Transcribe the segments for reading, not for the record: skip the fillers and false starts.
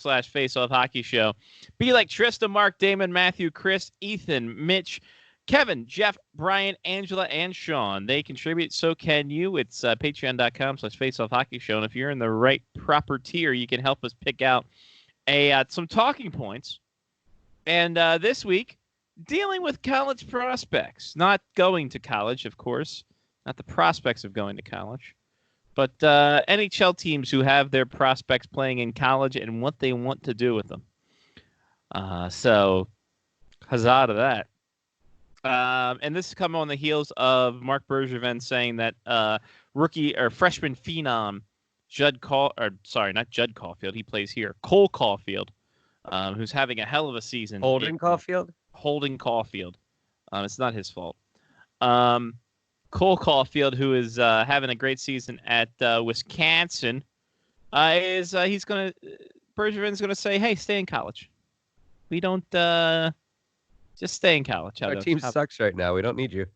Facebook.com/Faceoff Hockey Show. Be like Trista, Mark, Damon, Matthew, Chris, Ethan, Mitch, Kevin, Jeff, Brian, Angela, and Sean. They contribute. So can you. It's Patreon.com/Faceoff Hockey Show. And if you're in the right proper tier, you can help us pick out some talking points. And this week, dealing with college prospects. Not going to college, of course. Not the prospects of going to college. But NHL teams who have their prospects playing in college and what they want to do with them. So, huzzah to that. And this has come on the heels of Marc Bergevin saying that rookie or freshman phenom not Judd Caulfield, he plays here, Cole Caulfield, who's having a hell of a season. Holden Caulfield? Holden Caulfield. It's not his fault. Cole Caulfield, who is having a great season at Wisconsin, Bergevin's going to say, hey, stay in college. We don't just stay in college. Our team sucks right now. We don't need you.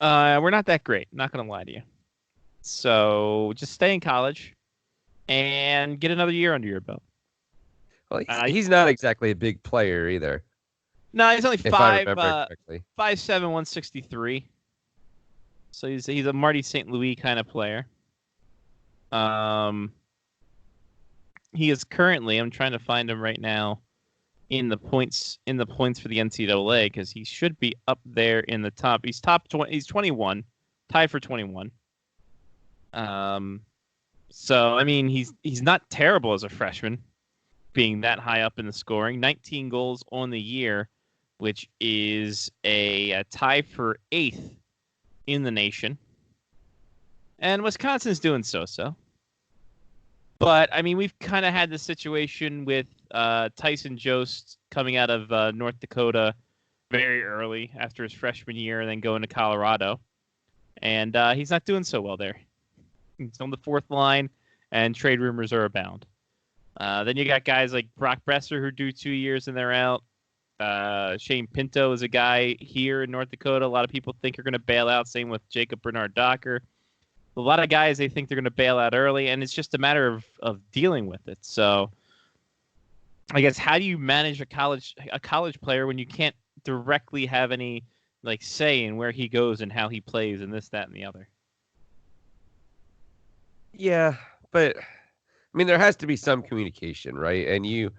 We're not that great. Not going to lie to you. So just stay in college and get another year under your belt. Well, he's not exactly a big player either. No, he's only 5'7", 163. So he's a Marty St. Louis kind of player. He is currently, I'm trying to find him right now, in the points for the NCAA, because he should be up there in the top. He's top 20. He's 21, tied for 21. So I mean, he's not terrible as a freshman, being that high up in the scoring. 19 goals on the year, which is a tie for 8th in the nation. And Wisconsin's doing so-so. But, I mean, we've kind of had this situation with Tyson Jost coming out of North Dakota very early after his freshman year and then going to Colorado. And he's not doing so well there. He's on the 4th line, and trade rumors are abound. Then you got guys like Brock Besser who do 2 years and they're out. Shane Pinto is a guy here in North Dakota a lot of people think are going to bail out. Same with Jacob Bernard Docker. A lot of guys, they think they're going to bail out early, and it's just a matter of dealing with it. So I guess, how do you manage a college player when you can't directly have any say in where he goes and how he plays and this, that, and the other? Yeah, but I mean, there has to be some communication, right? And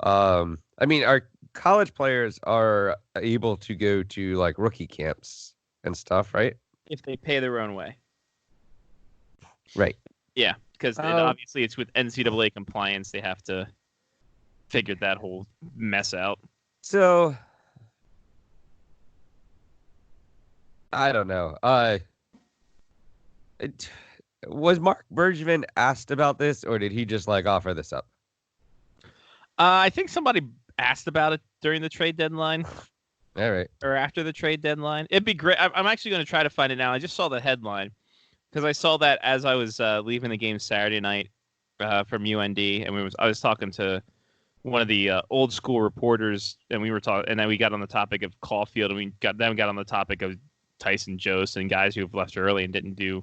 our college players are able to go to rookie camps and stuff, right? If they pay their own way. Right. Yeah, because obviously it's with NCAA compliance. They have to figure that whole mess out. So, I don't know. Was Marc Bergevin asked about this, or did he just offer this up? I think somebody asked about it during the trade deadline. All right. Or after the trade deadline. It'd be great. I'm actually going to try to find it now. I just saw the headline because I saw that as I was leaving the game Saturday night from UND, and I was talking to one of the old school reporters, and we were talking, and then we got on the topic of Caulfield, and we got on the topic of Tyson Jost and guys who have left early and didn't do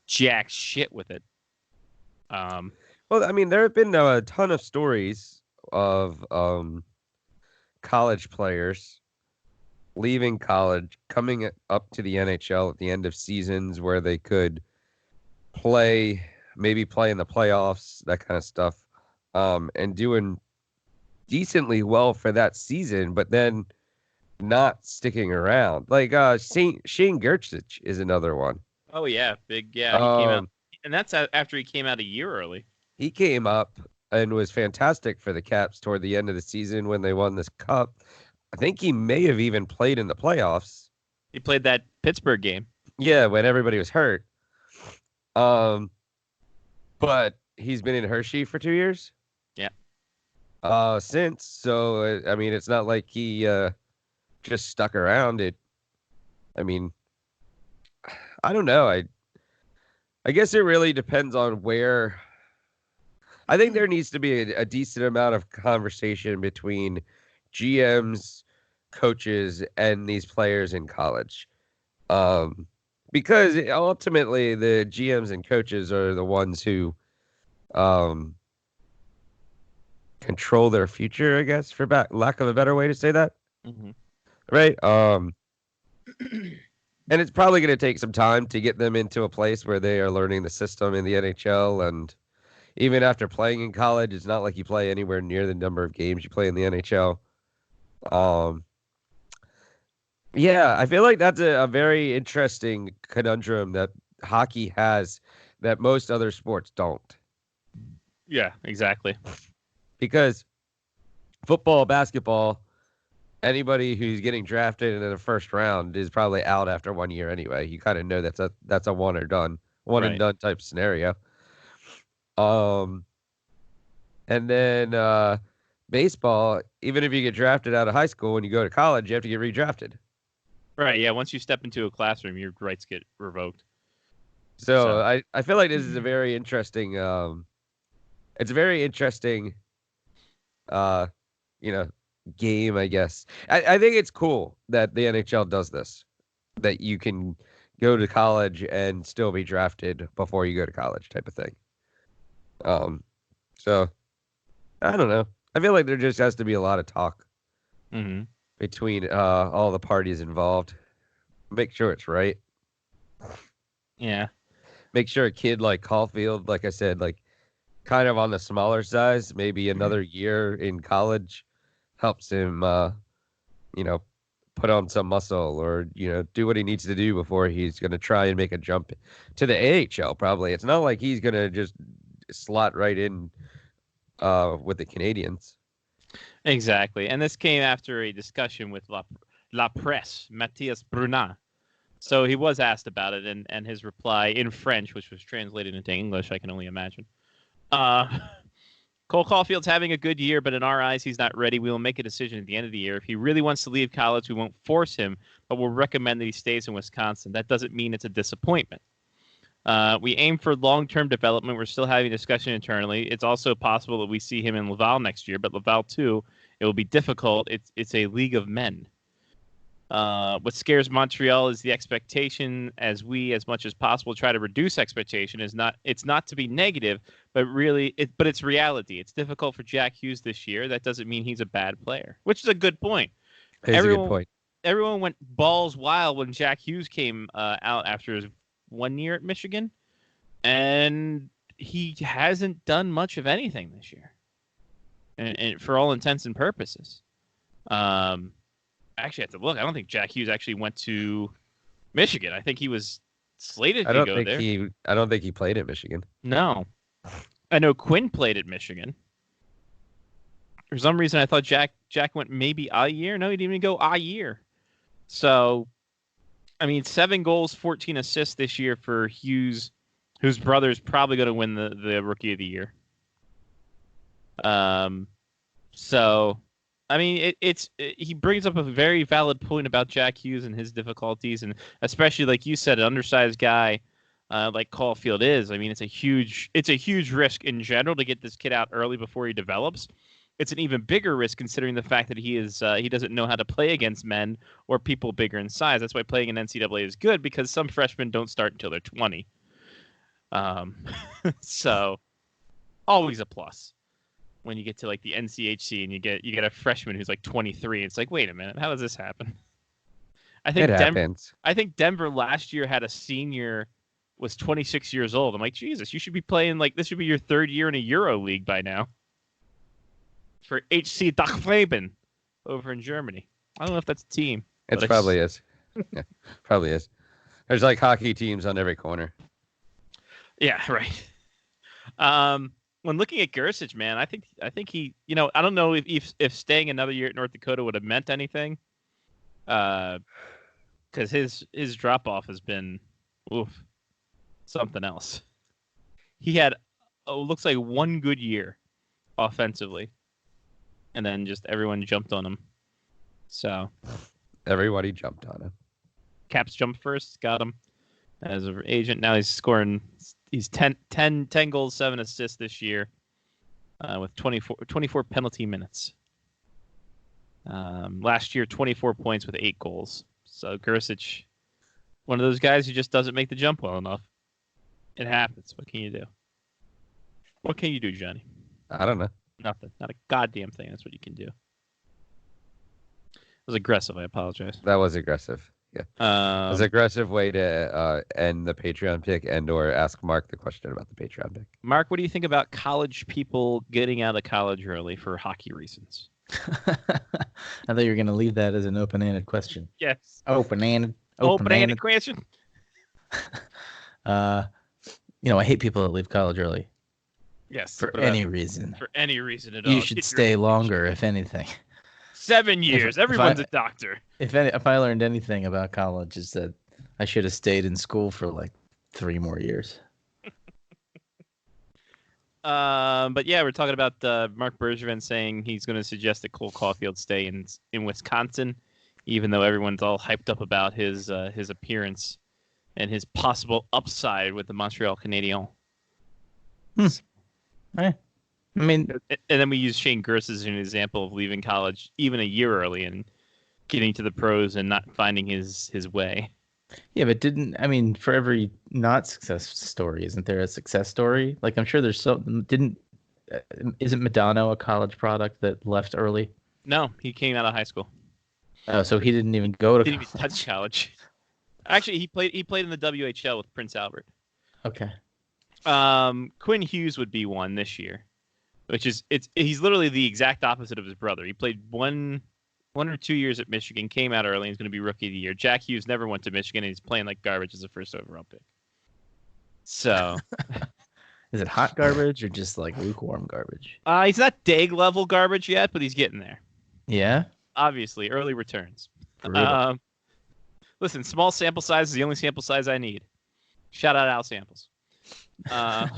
jack shit with it. Well, I mean, there have been a ton of stories of college players leaving college, coming up to the NHL at the end of seasons where they could maybe play in the playoffs, that kind of stuff, and doing decently well for that season, but then not sticking around. Shane Gertzich is another one. Oh, yeah. Big, yeah. He came out, and that's after he came out a year early. He came up and was fantastic for the Caps toward the end of the season when they won this cup. I think he may have even played in the playoffs. He played that Pittsburgh game. Yeah, when everybody was hurt. But he's been in Hershey for 2 years? Yeah. Since. So, I mean, it's not like he just stuck around. I don't know. I guess it really depends on where. I think there needs to be a decent amount of conversation between GMs, coaches, and these players in college. Because ultimately the GMs and coaches are the ones who control their future, I guess, for lack of a better way to say that. Mm-hmm. Right? And it's probably going to take some time to get them into a place where they are learning the system in the NHL. And even after playing in college, it's not like you play anywhere near the number of games you play in the NHL. Yeah, I feel like that's a very interesting conundrum that hockey has that most other sports don't. Yeah, exactly. Because football, basketball, anybody who's getting drafted in the first round is probably out after 1 year anyway. You kind of know that's a one and Right. done type scenario. Um, and then baseball, even if you get drafted out of high school when you go to college, you have to get redrafted. Right. Yeah. Once you step into a classroom, your rights get revoked. So I feel like this is a very interesting. It's a very interesting, uh, you know, game. I guess I think it's cool that the NHL does this. That you can go to college and still be drafted before you go to college, type of thing. So I don't know. I feel like there just has to be a lot of talk Mm-hmm. between all the parties involved. Make sure it's right. Yeah. Make sure a kid like Caulfield, like I said, like kind of on the smaller size, maybe another year in college helps him, you know, put on some muscle or, do what he needs to do before he's going to try and make a jump to the AHL, probably. It's not like he's going to just slot right in with the Canadians. Exactly. And this came after a discussion with La Presse, Matthias Brunat. So he was asked about it, and his reply in French, which was translated into English, I can only imagine. Cole Caulfield's having a good year, but in our eyes, he's not ready. We will make a decision at the end of the year. If he really wants to leave college, we won't force him, but we'll recommend that he stays in Wisconsin. That doesn't mean it's a disappointment. We aim for long-term development. We're still having a discussion internally. It's also possible that we see him in Laval next year, but Laval too, it will be difficult. It's a league of men. What scares Montreal is the expectation. As much as possible, try to reduce expectation. It's not to be negative, but it's reality. It's difficult for Jack Hughes this year. That doesn't mean he's a bad player, which is a good point. It's a good point. Everyone went balls wild when Jack Hughes came out after his 1 year at Michigan, and he hasn't done much of anything this year, and for all intents and purposes. Actually, I have to look. I don't think Jack Hughes actually went to Michigan. I think he was slated to go there. I don't think he played at Michigan. No. I know Quinn played at Michigan. For some reason, I thought Jack went maybe a year. No, he didn't even go a year. So, 7 goals, 14 assists this year for Hughes, whose brother's probably going to win the Rookie of the Year. He brings up a very valid point about Jack Hughes and his difficulties, and especially like you said, an undersized guy like Caulfield is. It's a huge risk in general to get this kid out early before he develops. It's an even bigger risk considering the fact that he doesn't know how to play against men or people bigger in size. That's why playing in NCAA is good, because some freshmen don't start until they're 20. So always a plus when you get to like the NCHC and you get a freshman who's like 23. It's like, wait a minute, how does this happen? I think Denver last year had a senior was 26 years old. I'm like, Jesus, you should be playing this should be your 3rd year in a Euro League by now. For HC Dachfleben over in Germany. I don't know if that's a team. It probably is. Yeah, probably is. There's like hockey teams on every corner. Yeah, right. When looking at Gersich, man, I think he, I don't know if staying another year at North Dakota would have meant anything. Because his drop off has been something else. He had looks like 1 good year offensively. And then just everyone jumped on him. So everybody jumped on him. Caps jumped first, got him as an agent. Now he's scoring. He's 10 goals, 7 assists this year with 24 penalty minutes. Last year, 24 points with 8 goals. So Gersich, one of those guys who just doesn't make the jump well enough. It happens. What can you do? What can you do, Johnny? I don't know. Nothing. Not a goddamn thing. That's what you can do. It was aggressive. I apologize. That was aggressive. Yeah. It was an aggressive way to end the Patreon pick and/or ask Mark the question about the Patreon pick. Mark, what do you think about college people getting out of college early for hockey reasons? I thought you were going to leave that as an open-ended question. Yes. Open-ended question. I hate people that leave college early. Yes. For any reason. For any reason at all. You should stay longer, if anything. 7 years. Everyone's a doctor. If I learned anything about college, is that I should have stayed in school for like 3 more years. But yeah, we're talking about Mark Bergevin saying he's going to suggest that Cole Caulfield stay in Wisconsin, even though everyone's all hyped up about his appearance and his possible upside with the Montreal Canadiens. I mean, and then we use Shane Gers as an example of leaving college even a year early and getting to the pros and not finding his way. Yeah, but for every not success story, isn't there a success story? Like, I'm sure there's isn't Madonna a college product that left early? No, he came out of high school. Oh, so he didn't even go to Didn't even touch college. Actually, he played in the WHL with Prince Albert. Okay. Quinn Hughes would be one this year, he's literally the exact opposite of his brother. He played one or 2 years at Michigan, came out early, and he's going to be rookie of the year. Jack Hughes never went to Michigan, and he's playing like garbage as a first overall pick. So, is it hot garbage or just like lukewarm garbage? He's not Dag level garbage yet, but he's getting there. Yeah. Obviously, early returns. Listen, small sample size is the only sample size I need. Shout out Al Samples. What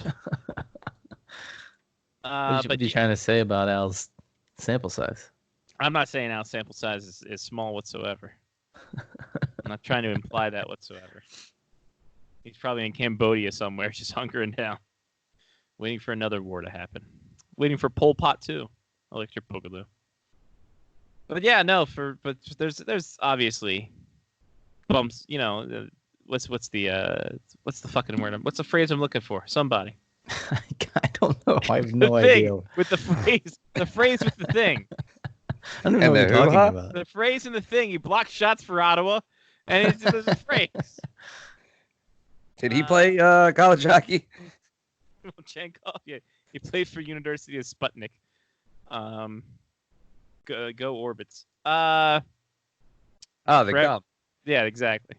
are you trying to say about Al's sample size? I'm not saying Al's sample size is small whatsoever. I'm not trying to imply that whatsoever. He's probably in Cambodia somewhere, just hunkering down, waiting for another war to happen. Waiting for Pol Pot too. Electric Boogaloo. But yeah, no. But there's obviously bumps. What's the fucking word? What's the phrase I'm looking for? Somebody. I don't know. I have no idea. With the phrase with the thing. I don't know what you're talking about. The phrase and the thing. He blocked shots for Ottawa, and there's a phrase. Did he play college hockey? Yeah, he played for University of Sputnik. Go Orbits. The gum. Yeah, exactly.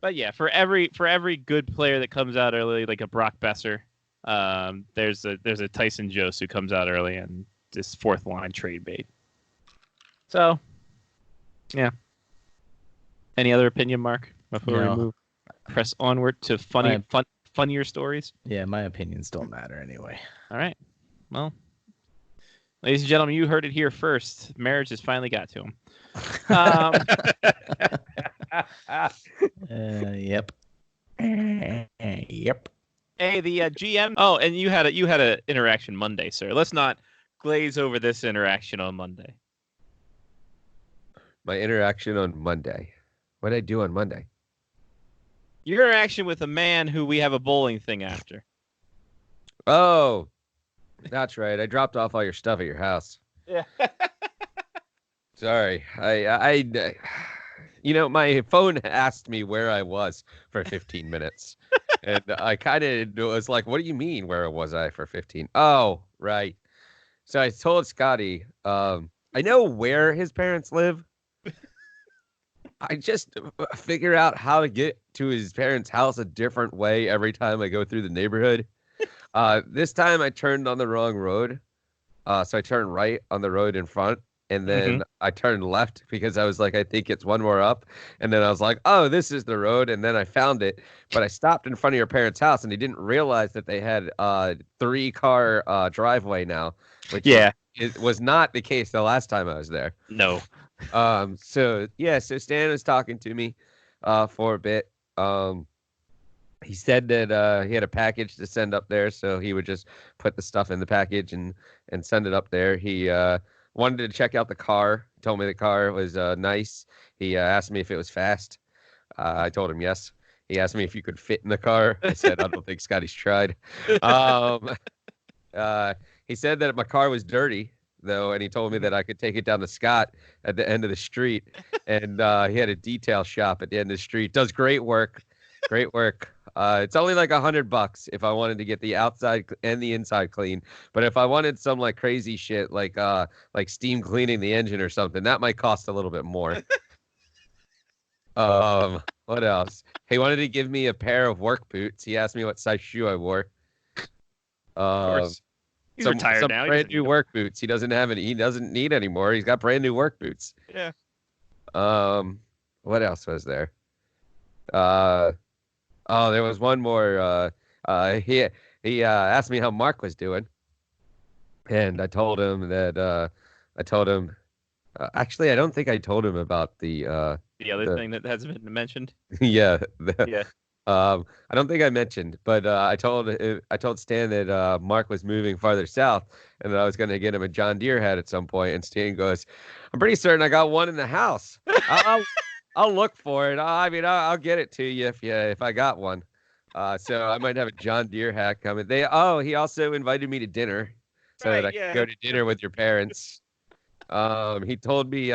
But yeah, for every good player that comes out early, like a Brock Besser, there's a Tyson Jost who comes out early and this fourth line trade bait. So, yeah. Any other opinion, Mark? Before we move, press onward to funnier stories. Yeah, my opinions don't matter anyway. All right. Well, ladies and gentlemen, you heard it here first. Marriage has finally got to him. Yep. Yep. Hey, the GM. Oh, and you had a interaction Monday, sir. Let's not glaze over this interaction on Monday. My interaction on Monday. What did I do on Monday? Your interaction with a man who we have a bowling thing after. Oh, that's right. I dropped off all your stuff at your house. Yeah. Sorry. My phone asked me where I was for 15 minutes. And I kind of was like, what do you mean, where was I for 15? Oh, right. So I told Scotty, I know where his parents live. I just figure out how to get to his parents' house a different way every time I go through the neighborhood. This time I turned on the wrong road. So I turned right on the road in front. And then I turned left because I was like, I think it's one more up. And then I was like, oh, this is the road. And then I found it. But I stopped in front of your parents' house and they didn't realize that they had a 3-car driveway now. Which it was not the case the last time I was there. No. So Stan was talking to me for a bit. He said that he had a package to send up there. So he would just put the stuff in the package and send it up there. He wanted to check out the car. Told me the car was nice. He asked me if it was fast. I told him yes. He asked me if you could fit in the car. I said, I don't think Scotty's tried. He said that my car was dirty though, and he told me that I could take it down to Scott at the end of the street, and he had a detail shop at the end of the street. Does great work, great work. It's only like $100 if I wanted to get the outside and the inside clean. But if I wanted some like crazy shit, like steam cleaning the engine or something, that might cost a little bit more. What else? He wanted to give me a pair of work boots. He asked me what size shoe I wore. Of course. He's some retired now. brand new work boots. He doesn't have any. He doesn't need anymore. He's got brand new work boots. Yeah. What else was there? There was one more. He asked me how Mark was doing, and I told him that actually, I don't think I told him about the other thing that hasn't been mentioned. Yeah. Yeah. I don't think I mentioned, but I told Stan that Mark was moving farther south, and that I was going to get him a John Deere hat at some point. And Stan goes, "I'm pretty certain I got one in the house. I'll look for it. I'll get it to you if I got one. So I might have a John Deere hat coming. He also invited me to dinner, so that I could go to dinner with your parents. He told me,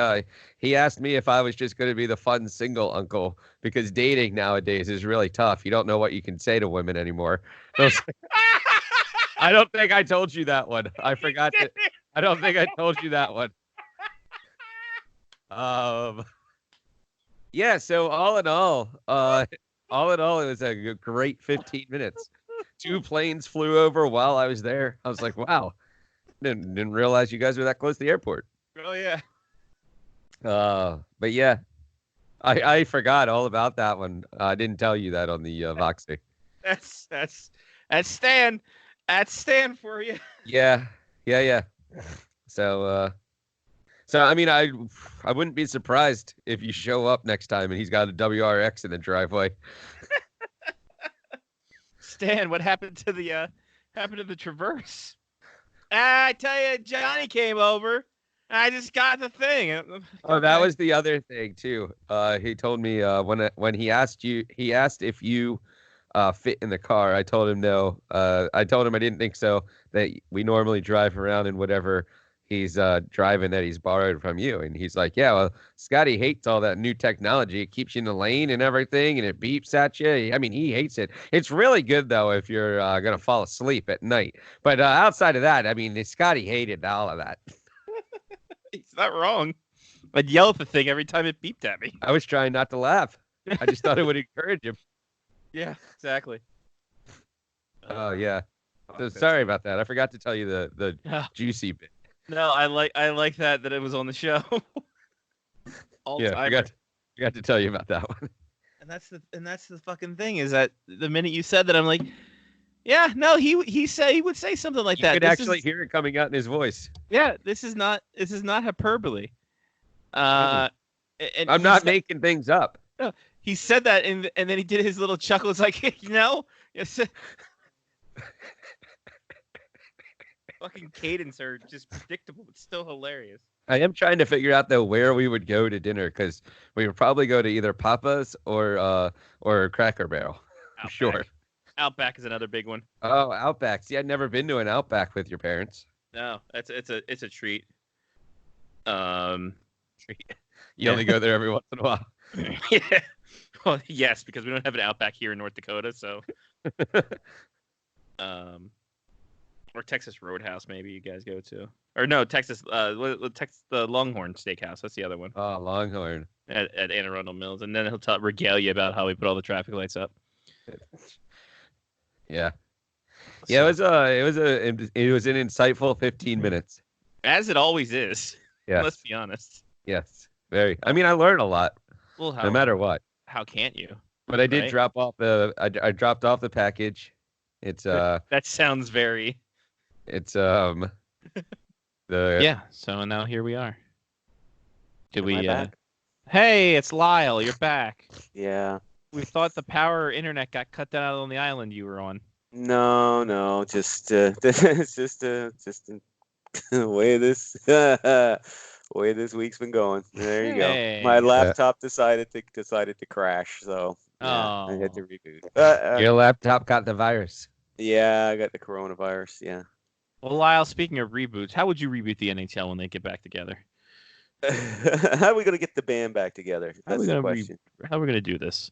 he asked me if I was just going to be the fun single uncle, because dating nowadays is really tough. You don't know what you can say to women anymore. I don't think I told you that one. I forgot to. I don't think I told you that one. Yeah. So all in all, it was a great 15 minutes. 2 planes flew over while I was there. I was like, wow, didn't realize you guys were that close to the airport. Oh yeah. But yeah, I forgot all about that one. I didn't tell you that on the Voxy. That's Stan. That's Stan for you. Yeah. So I mean, I wouldn't be surprised if you show up next time and he's got a WRX in the driveway. Stan, what happened to the Traverse? I tell you, Johnny came over. I just got the thing. Oh, that was the other thing too. He told me when he asked if you fit in the car. I told him no. I told him I didn't think so. That we normally drive around in whatever he's driving that he's borrowed from you. And he's like, yeah, well, Scotty hates all that new technology. It keeps you in the lane and everything, and it beeps at you. I mean, he hates it. It's really good though if you're gonna fall asleep at night. But outside of that, I mean, Scotty hated all of that. He's not wrong. I'd yell at the thing every time it beeped at me. I was trying not to laugh. I just thought it would encourage him. Yeah, exactly. Oh yeah. So sorry about that. I forgot to tell you the juicy bit. No, I like that it was on the show. I forgot to tell you about that one. And that's the fucking thing, is that the minute you said that, I'm like, yeah, no, he would say something like that. You could actually hear it coming out in his voice. Yeah, this is not hyperbole. And I'm not making things up. No, he said that, and then he did his little chuckle. It's like, yes. Fucking cadence are just predictable, but still hilarious. I am trying to figure out though where we would go to dinner, because we would probably go to either Papa's or Cracker Barrel. Outback. Sure. Outback is another big one. Oh, Outback. See, I'd never been to an Outback with your parents. No, it's a treat. You only go there every once in a while. Yeah. Well, yes, because we don't have an Outback here in North Dakota, so. Or Texas Roadhouse, maybe you guys go to. Or no, Texas. The Longhorn Steakhouse. That's the other one. Oh, Longhorn at Anne Arundel Mills, and then he'll regale you about how we put all the traffic lights up. Yeah. Yeah, it was an insightful 15 minutes. As it always is. Yeah. Let's be honest. Yes. Very. I mean, I learned a lot. Well, no matter what. How can't you? But I did drop off I dropped off the package. It's that sounds very. It's Yeah. So now here we are. Did we? Hey, it's Lyle. You're back. Yeah. We thought the power or internet got cut down on the island you were on. No, just it's just the way this week's been going. There you go. My laptop decided to crash, so I had to reboot. Your laptop got the virus. Yeah, I got the coronavirus. Yeah. Well, Lyle, speaking of reboots, how would you reboot the NHL when they get back together? How are we going to get the band back together? That's the question. How are we going to do this?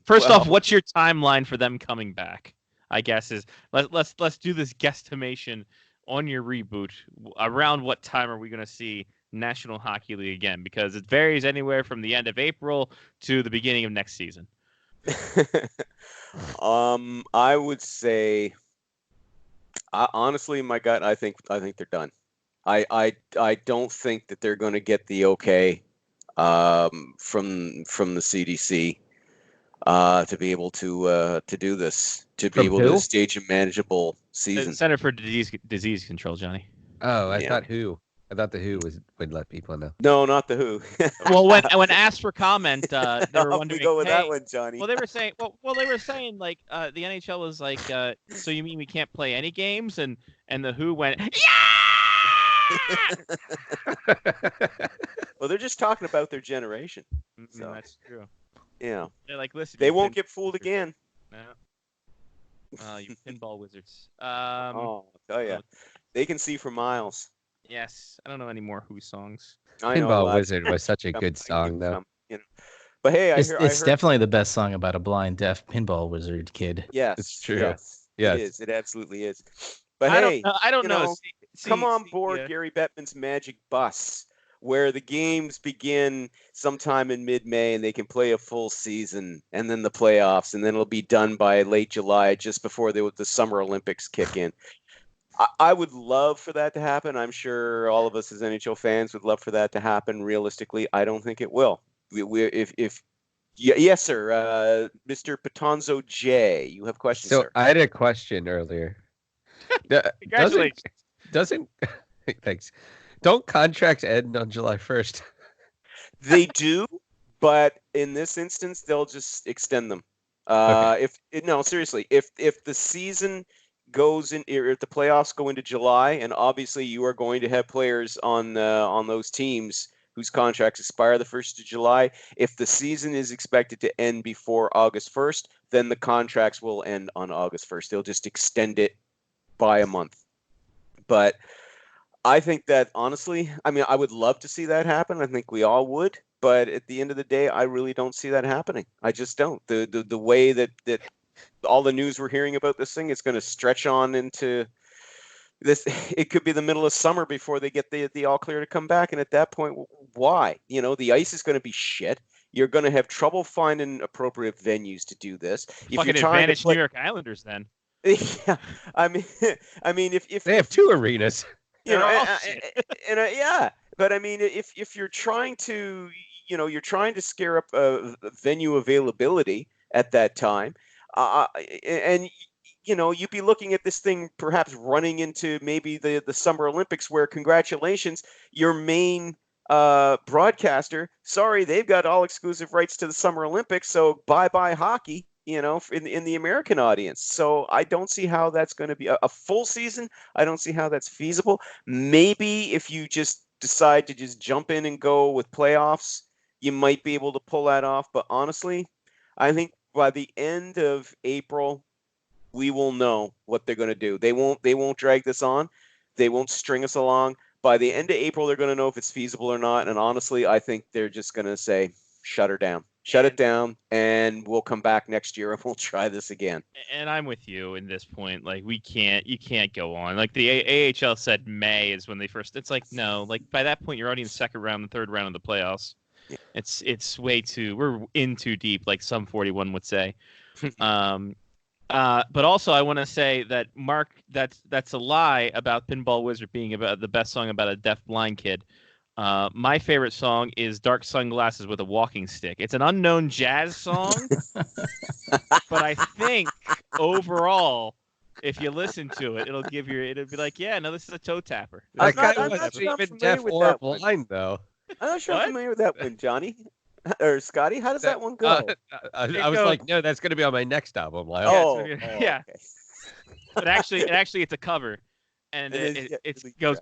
First Well, off, what's your timeline for them coming back? I guess is let's do this guesstimation on your reboot. Around what time are we going to see National Hockey League again? Because it varies anywhere from the end of April to the beginning of next season. I would say, honestly, my gut, I think they're done. I don't think that they're going to get the okay from the CDC to be able to do this, to be able to stage a manageable season. The Center for Disease Control, Johnny. Oh, I thought WHO. I thought the WHO would let people know. No, not the WHO. Well, when asked for comment, they were wondering. We go with that one, Johnny. Well, they were saying. They were saying like the NHL was like, so you mean we can't play any games? And the WHO went, yeah. Well, they're just talking about their generation. So that's true. Yeah. They're like, listen. They won't get fooled again. No. You pinball wizards. I'll tell you, they can see for miles. Yes, I don't know any more Who songs. Pinball Wizard was such a good song, though. But hey, it's definitely the best song about a blind, deaf pinball wizard kid. Yes, it's true. Yes, it is. It absolutely is. But I don't know. Come on board Gary Bettman's Magic Bus, where the games begin sometime in mid-May and they can play a full season, and then the playoffs, and then it'll be done by late July, just before the Summer Olympics kick in. I would love for that to happen. I'm sure all of us as NHL fans would love for that to happen. Realistically, I don't think it will. Yes, sir. Mr. Patonzo J, you have questions, sir. So I had a question earlier. Congratulations. Doesn't thanks. Don't contracts end on July 1st? They do, but in this instance, they'll just extend them. Okay. Seriously, if the season goes in, if the playoffs go into July, and obviously you are going to have players on those teams whose contracts expire the 1st of July. If the season is expected to end before August 1st, then the contracts will end on August 1st. They'll just extend it by a month. But I think that, honestly, I would love to see that happen. I think we all would. But at the end of the day, I really don't see that happening. I just don't. The way that all the news we're hearing about this thing, it's going to stretch on into this. It could be the middle of summer before they get the all clear to come back. And at that point, why? The ice is going to be shit. You're going to have trouble finding appropriate venues to do this. Fucking advantage New York Islanders then. Yeah, I mean, if they have two arenas. Yeah, but if you're trying to, you're trying to scare up venue availability at that time, and you'd be looking at this thing perhaps running into maybe the Summer Olympics, where, congratulations, your main broadcaster, sorry, they've got all exclusive rights to the Summer Olympics, so bye hockey. In the American audience. So I don't see how that's going to be a full season. I don't see how that's feasible. Maybe if you just decide to just jump in and go with playoffs, you might be able to pull that off. But honestly, I think by the end of April, we will know what they're going to do. They won't drag this on. They won't string us along. By the end of April, they're going to know if it's feasible or not. And honestly, I think they're just going to say, shut it down, and we'll come back next year and we'll try this again. And I'm with you in this point. Like, you can't go on. Like, the AHL said May is when they first. It's like, no. Like, by that point, you're already in the second round, the third round of the playoffs. Yeah. It's way too. We're in too deep, like some 41 would say. But also, I want to say that, Mark, that's a lie about Pinball Wizard being about the best song about a deaf blind kid. My favorite song is Dark Sunglasses with a Walking Stick. It's an unknown jazz song, but I think overall, if you listen to it, it'll be like, yeah, no, this is a toe tapper. That guy wasn't even deaf or blind, though. I'm not sure I'm familiar with that one, Johnny. Or Scotty, how does that one go? I was like, no, that's going to be on my next album, Lyle. Oh, yeah. Okay. But actually, it's a cover, and it goes.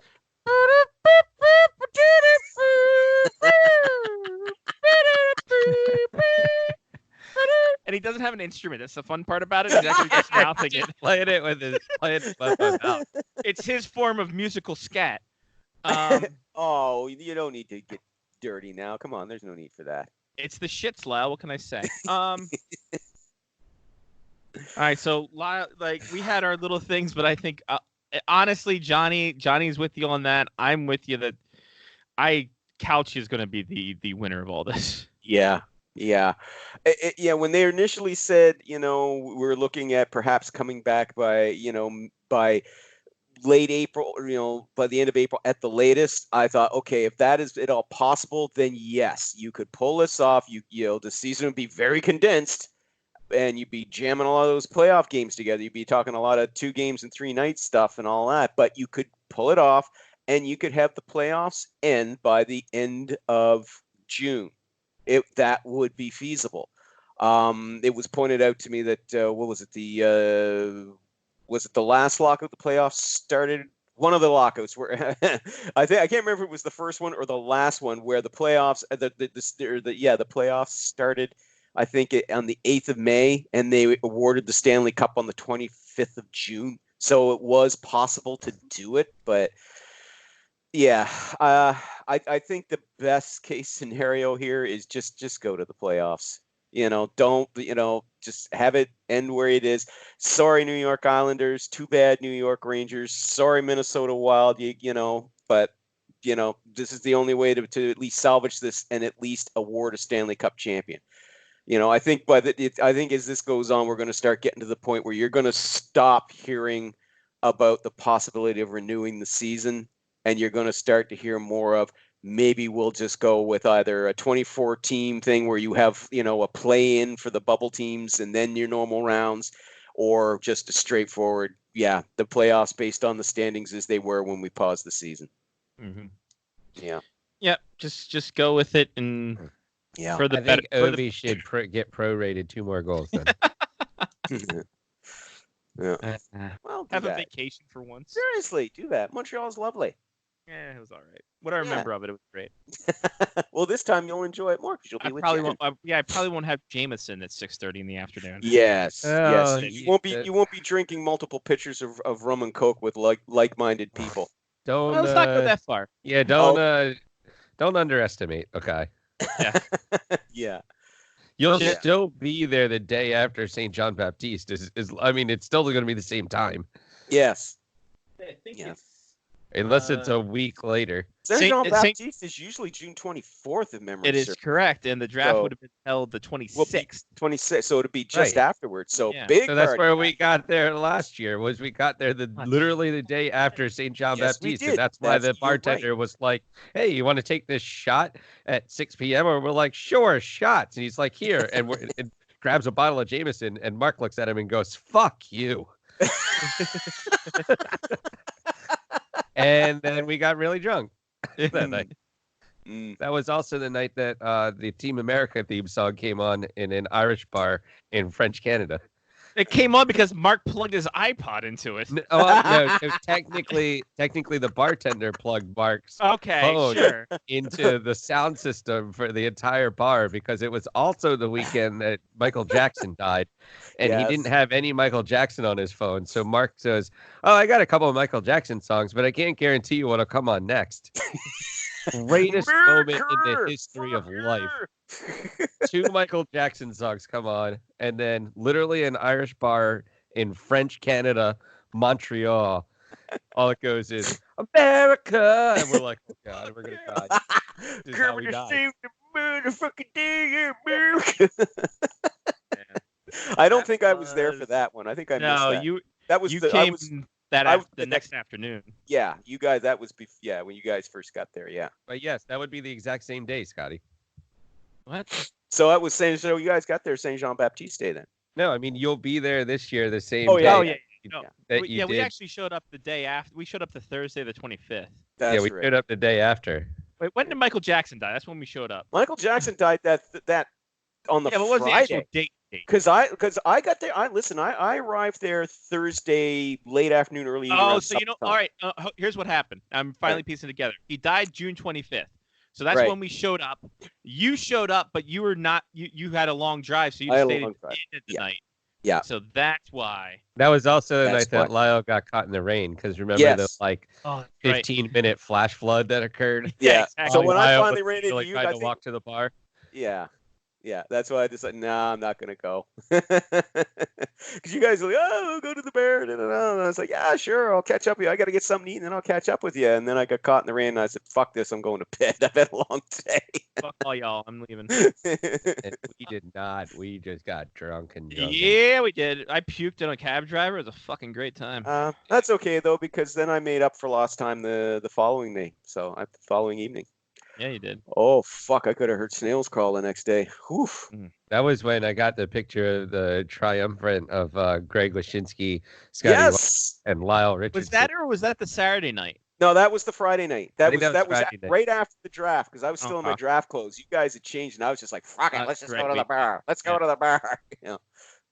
and he doesn't have an instrument. That's the fun part about it. He's actually just mouthing it. Playing it with my mouth. It's his form of musical scat. Oh, you don't need to get dirty now. Come on, there's no need for that. It's the shits, Lyle. What can I say? All right, so Lyle, like we had our little things, but I think honestly, Johnny's with you on that. I'm with you that Couch is going to be the winner of all this. Yeah. Yeah. When they initially said, we're looking at perhaps coming back by late April, or, by the end of April at the latest, I thought, okay, if that is at all possible, then yes, you could pull this off. The season would be very condensed and you'd be jamming a lot of those playoff games together. You'd be talking a lot of 2 games and 3 nights stuff and all that, but you could pull it off and you could have the playoffs end by the end of June. That would be feasible. It was pointed out to me that was it the last lockout the playoffs started? One of the lockouts where I can't remember if it was the first one or the last one where the playoffs the playoffs started. I think on the 8th of May, and they awarded the Stanley Cup on the 25th of June. So it was possible to do it, but yeah, I think the best case scenario here is just go to the playoffs. Don't just have it end where it is. Sorry, New York Islanders. Too bad, New York Rangers. Sorry, Minnesota Wild. But this is the only way to at least salvage this and at least award a Stanley Cup champion. I think I think as this goes on, we're going to start getting to the point where you're going to stop hearing about the possibility of renewing the season, and you're going to start to hear more of maybe we'll just go with either a 24-team thing where you have a play-in for the bubble teams and then your normal rounds, or just a straightforward the playoffs based on the standings as they were when we paused the season. Mm-hmm. Yeah. Just go with it and. Yeah, I think Ovi should get prorated 2 more goals then. Yeah. Well, have a vacation for once. Seriously, do that. Montreal is lovely. Yeah, it was all right. What I remember of it was great. Well, this time you'll enjoy it more because you'll be with Jen. I probably won't have Jameson at 6:30 in the afternoon. Yes, Oh, yes. You won't be drinking multiple pitchers of rum and coke with like-minded people. Don't. Let's not go that far. Yeah, don't underestimate. Okay. Yeah. Yeah. You'll still be there the day after St. John Baptiste. It's still going to be the same time. Yes. I think Unless it's a week later. St. John Baptiste is usually June 24th, if memory serves. It is correct, and the draft would have been held the 26th. 26th, so it'd be just afterwards. So big. So that's where we got there last year. We got there literally the day after St. John Baptiste, and that's why the bartender was like, "Hey, you want to take this shot at 6 p.m.?" Or we're like, "Sure, shots." And he's like, "Here," and grabs a bottle of Jameson, and Mark looks at him and goes, "Fuck you." And then we got really drunk that night. That was also the night that the Team America theme song came on in an Irish bar in French Canada. It came on because Mark plugged his iPod into it. No, technically the bartender plugged Mark's phone into the sound system for the entire bar because it was also the weekend that Michael Jackson died. And he didn't have any Michael Jackson on his phone. So Mark says, "Oh, I got a couple of Michael Jackson songs, but I can't guarantee you what'll come on next." Greatest moment in the history of life. 2 Michael Jackson songs come on, and then literally an Irish bar in French Canada, Montreal. All it goes is America, and we're like, "Oh God, we're gonna die." This is how we die. I don't think I was there for that one. I think I missed that. The next afternoon. Yeah, you guys. That was when you guys first got there. Yeah. But yes, that would be the exact same day, Scotty. What? So I was saying, so you guys got there Saint Jean Baptiste Day then? No, I mean you'll be there this year the same day. Yeah. Oh yeah. No, We actually showed up the day after. We showed up the Thursday, the 25th. That's we showed up the day after. Wait, when did Michael Jackson die? That's when we showed up. Michael Jackson died that on the Friday. But what was the actual date? Because I got there. I arrived there Thursday late afternoon, early evening. Oh, so all right. Here's what happened. I'm finally piecing it together. He died June 25th. So that's Right. when we showed up. You showed up, but you were not. You had a long drive, so you I had a stayed long drive. at the Yeah. night. Yeah. So that's why. That was also the That's night that Lyle got caught in the rain. Because remember the Yes. like Oh, right. 15-minute flash flood that occurred. Yeah. exactly. So when I Lyle finally was ran into really you, trying I to think, walk to the bar. yeah. Yeah, that's why I decided, nah, I'm not gonna go. Because you guys are like, oh, we'll go to the bar. And I was like, yeah, sure, I'll catch up with you. I got to get something to eat, and then I'll catch up with you. And then I got caught in the rain, and I said, fuck this, I'm going to bed. I've had a long Fuck all y'all. I'm leaving. day. And we did not. We just got drunk and drunk. Yeah, we did. I puked on a cab driver. It was a fucking great time. That's okay though, because then I made up for lost time the following day. So the following evening. Yeah, you did. Oh fuck! I could have heard snails crawl the next day. Oof. That was when I got the picture of the triumvirate of Greg Wyshynski, Scotty Yes. and Lyle Richardson. Was that or was that the Saturday night? No, that was the Friday night. I That think was that was Friday night. right after the draft because I was still in my Uh-huh. draft clothes. You guys had changed, and I was just like, "Fuck it, That's let's just correct. go to the bar. Let's go Yeah. to the bar." You know,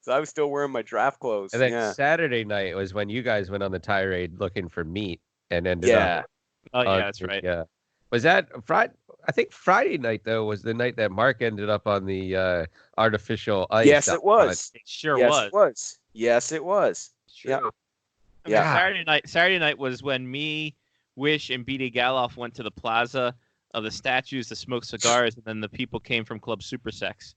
so I was still wearing my draft clothes. And then Yeah, Saturday night was when you guys went on the tirade looking for meat and ended yeah. up. Oh yeah, on that's right. Yeah. Was that Friday? I think Friday night though was the night that Mark ended up on the artificial ice. Yes, out it was. It sure Yes, was. it was. Yes, it was. True. Yeah. I mean, Yeah. Saturday night was when me, Wish, and BD Galoff went to the plaza of the statues to smoke cigars, and then the people came from Club Super Sex,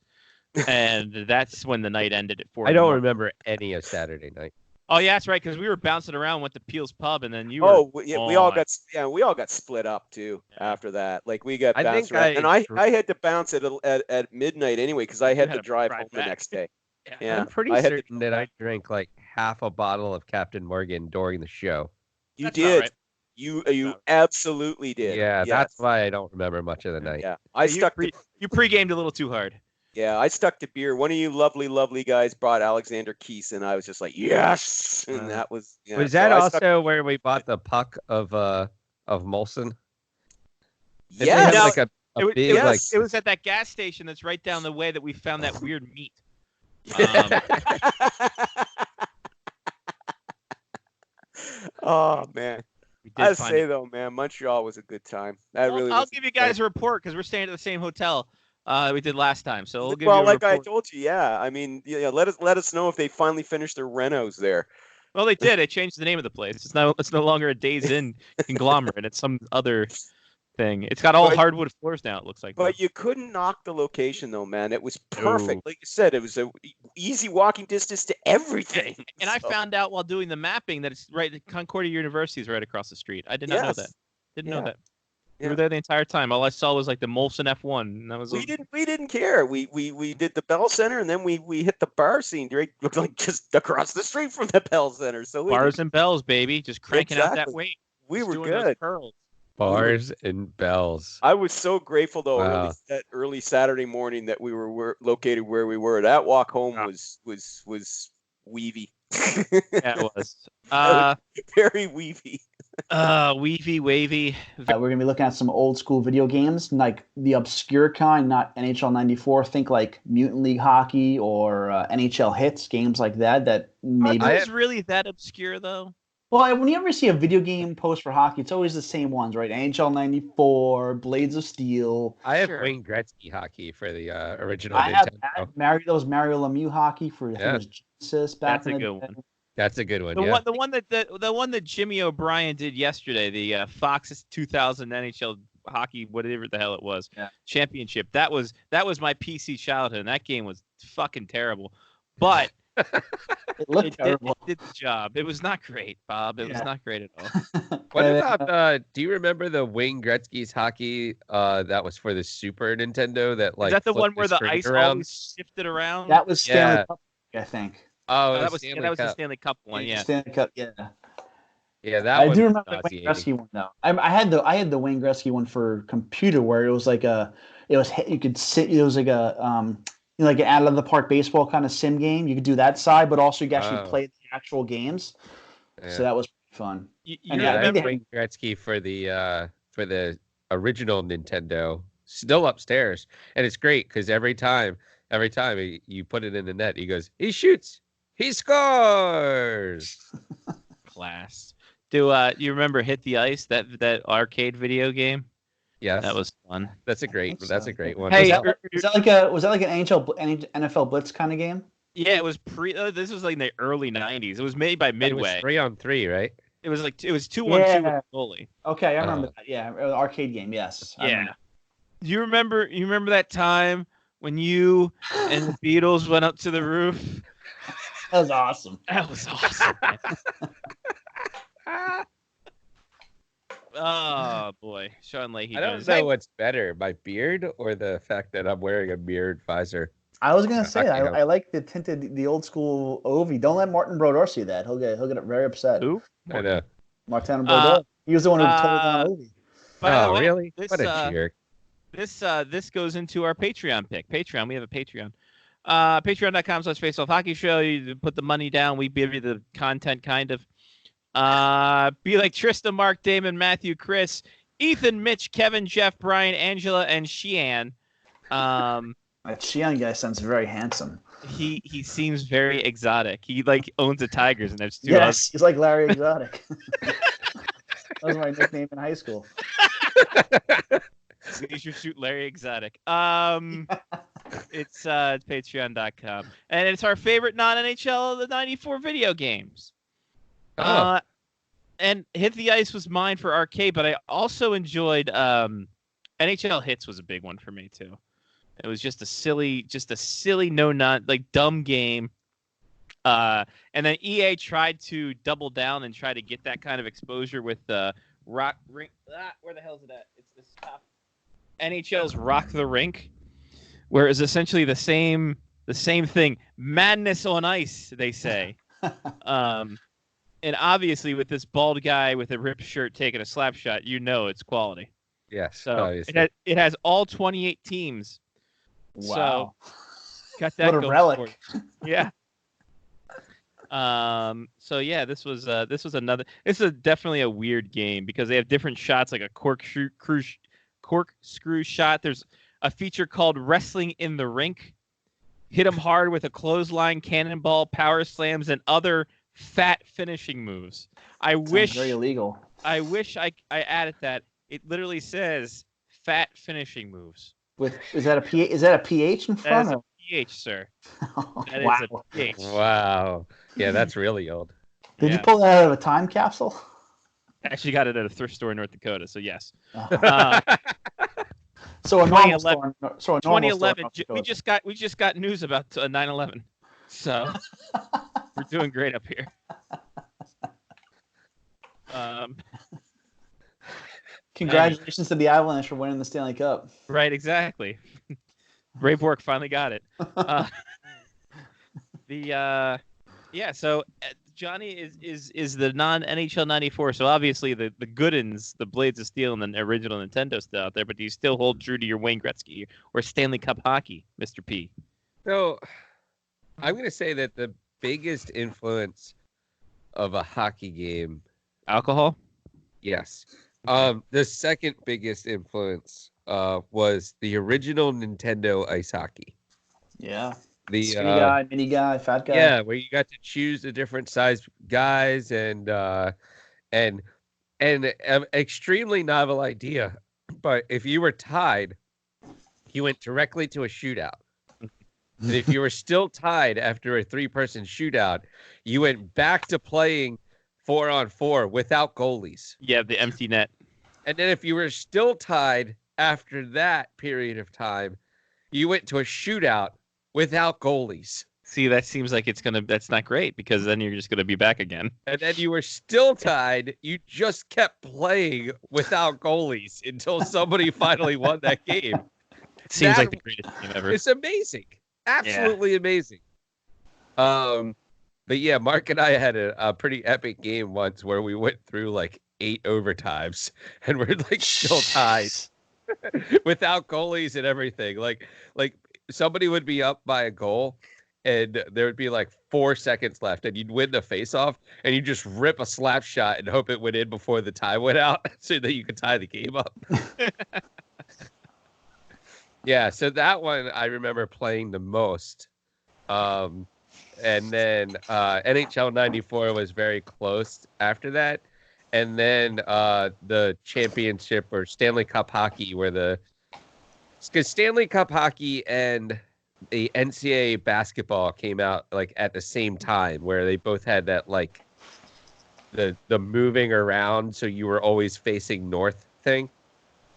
and that's when the night ended at 4. I in the don't morning. remember any of Saturday night. Oh yeah, that's right, because we were bouncing around, went to Peel's Pub, and then you were. Oh, we all on. we all got split up too Yeah. after that. Like we got I bounced think around, and I I- had to bounce at midnight anyway because I had had to to drive drive home the back. next day. Yeah. Yeah, I'm pretty I had to- certain that I drank like half a bottle of Captain Morgan during the show. You That's about did. right. You about right. absolutely did. Yeah, Yes. that's why I don't remember much of the night. Yeah, I You stuck. you pre-gamed a little too hard. I stuck to beer. One of you lovely guys brought Alexander Keese, and I was just like, yes, and that was. Yeah, Was so that I also stuck- where we bought the puck of Molson? Didn't they Yes. have like a It, was- big it was- like it was at that gas station that's right down the way that we found that weird meat. Oh man, We did I find say it. though, man, Montreal was a good time. That Well, really. I'll was give you guys a report because we're staying at the same hotel we did last time. So we'll give well, you a like I report. told you, yeah. I mean, yeah. Let us know if they finally finished their renos there. Well, they did. They changed the name of the place. It's no longer a Days Inn conglomerate. It's some other thing. It's got all But- hardwood floors now. It looks like. But you couldn't knock the location though, man. It was perfect. No. Like you said, it was a easy walking distance to everything. And I So, found out while doing the mapping that it's right. Concordia University is right across the street. I did not know yes. that. Didn't know Yeah. that. We Yeah. were there the entire time. All I saw was like the Molson F1. And that was We didn't care. We did the Bell Center, and then we hit the bar scene right like just across the street from the Bell Center. So bars and bells, baby, just cranking out that Exactly. weight. we Just were doing those good. curls. bars and bells. I was so grateful though Wow. early Saturday morning that we were located where we were. That walk home Wow. was weavy. Yeah, it was. Very weavy. Weavy, wavy. We're gonna be looking at some old school video games, like the obscure kind, not NHL '94. Think like Mutant League Hockey or NHL Hits, games like that. That maybe. Are those really that obscure though? Well, when you ever see a video game post for hockey, it's always the same ones, right? NHL '94, Blades of Steel. I have Sure. Wayne Gretzky hockey for the original I have Nintendo. Mario Lemieux hockey for I think Yeah. it was Genesis back That's in a the good day. one. That's a good one. The Yeah. one that Jimmy O'Brien did yesterday, the Fox 2000 NHL hockey, whatever the hell it was, championship. That was my PC childhood, and that game was fucking terrible. But It looked it terrible. did the job. It was not great, Bob. It was Yeah. not great at all. What And, about do you remember the Wayne Gretzky's hockey that was for the Super Nintendo that like Is that the flipped one where the screen ice around? always shifted around? That was Stanley Yeah. Cup, I think. Oh, that was Stanley the Cup. Stanley Cup one. Yeah. Stanley Cup, yeah. Yeah, that I one do was remember the Wayne nauseating. Gretzky one though. I had the Wayne Gretzky one for computer where it was like you could sit. It was like like an out of the park baseball kind of sim game. You could do that side, but also you could actually Oh. play the actual games. Yeah. So that was fun. You And Yeah, I I think have they- Wayne Gretzky for the original Nintendo, still upstairs, and it's great because every time you put it in the net, he goes, he shoots, he scores. class. Do you remember Hit the Ice, that arcade video game? Yes, That was fun. that's a great one. Hey, Was that like an NFL Blitz kind of game? Yeah, it was this was like in the early '90s. It was made by It was Midway. 3-on-3, right? It was 2-on-2 with the goalie. Okay, I remember that. Yeah, arcade game. Yes. Yeah. Do you remember that time when you and the Beatles went up to the roof? That was awesome. That was awesome. Oh boy, Sean Leahy. I don't know what's better, my beard or the fact that I'm wearing a mirrored visor. I was gonna say I like the old school Ovi. Don't let Martin Brodeur see that. He'll get very upset. Who? I know. Martin Brodeur. He was the one who told on Ovi. Oh, really? What a jerk. This goes into our Patreon pick. Patreon. We have a Patreon. Patreon.com/faceoffhockey show. You put the money down. We give you the content, kind of. Be like Trista, Mark, Damon, Matthew, Chris, Ethan, Mitch, Kevin, Jeff, Brian, Angela, and Sheehan. That Sheehan guy sounds very handsome. He seems very exotic. He owns the Tigers, and there's two. Yes, he's like Larry Exotic. That was my nickname in high school. You should shoot Larry Exotic. It's patreon.com. And it's our favorite non-NHL of the 94 video games. And Hit the Ice was mine for arcade, but I also enjoyed NHL Hits was a big one for me too. It was just a silly dumb game. And then EA tried to double down and try to get that kind of exposure with the Rock Rink. Where the hell is it at? It's this top. NHL's Rock the Rink, where it's essentially the same thing. Madness on ice, they say. And obviously, with this bald guy with a ripped shirt taking a slap shot, it's quality. Yes. So it has all 28 teams. Wow. So, got that. What a relic. Yeah. So yeah, this was another. This is definitely a weird game because they have different shots, like a corkscrew shot. There's a feature called Wrestling in the Rink. Hit him hard with a clothesline, cannonball, power slams, and other fat finishing moves. Very illegal. I wish I added that. It literally says fat finishing moves. Is that a PH in front? That is a PH, sir. That is Wow. a PH. Wow. Yeah, that's really old. Did you pull that out of a time capsule? Actually got it at a thrift store in North Dakota, so yes. So a normal store. So a normal 2011. store. We just got news about 9/11. So we're doing great up here. Congratulations to the Avalanche for winning the Stanley Cup. Right, exactly. Ray Bork finally got it. So Jonny is the non-NHL 94. So obviously the good uns, the Blades of Steel, and the original Nintendo still out there. But do you still hold true to your Wayne Gretzky or Stanley Cup hockey, Mr. P? So I'm going to say that the biggest influence of a hockey game, alcohol. Yes. The second biggest influence was the original Nintendo ice hockey. Yeah. The skinny guy, mini guy, fat guy. Yeah, where you got to choose the different size guys and an extremely novel idea. But if you were tied, you went directly to a shootout. And if you were still tied after a 3-person shootout, you went back to playing 4-on-4 without goalies. Yeah, the empty net. And then if you were still tied after that period of time, you went to a shootout without goalies. See, that seems like that's not great because then you're just gonna be back again. And then you were still tied. You just kept playing without goalies until somebody finally won that game. It seems like the greatest game ever. It's amazing. Absolutely amazing. But yeah, Mark and I had a pretty epic game once where we went through like 8 overtimes and we're like still tied without goalies and everything. Like somebody would be up by a goal and there would be like 4 seconds left and you'd win the face-off and you just rip a slap shot and hope it went in before the time went out so that you could tie the game up. Yeah, so that one I remember playing the most. And then NHL 94 was very close after that. and then the championship or Stanley Cup hockey, because Stanley Cup hockey and the NCAA basketball came out like at the same time, where they both had that like the moving around, so you were always facing north thing.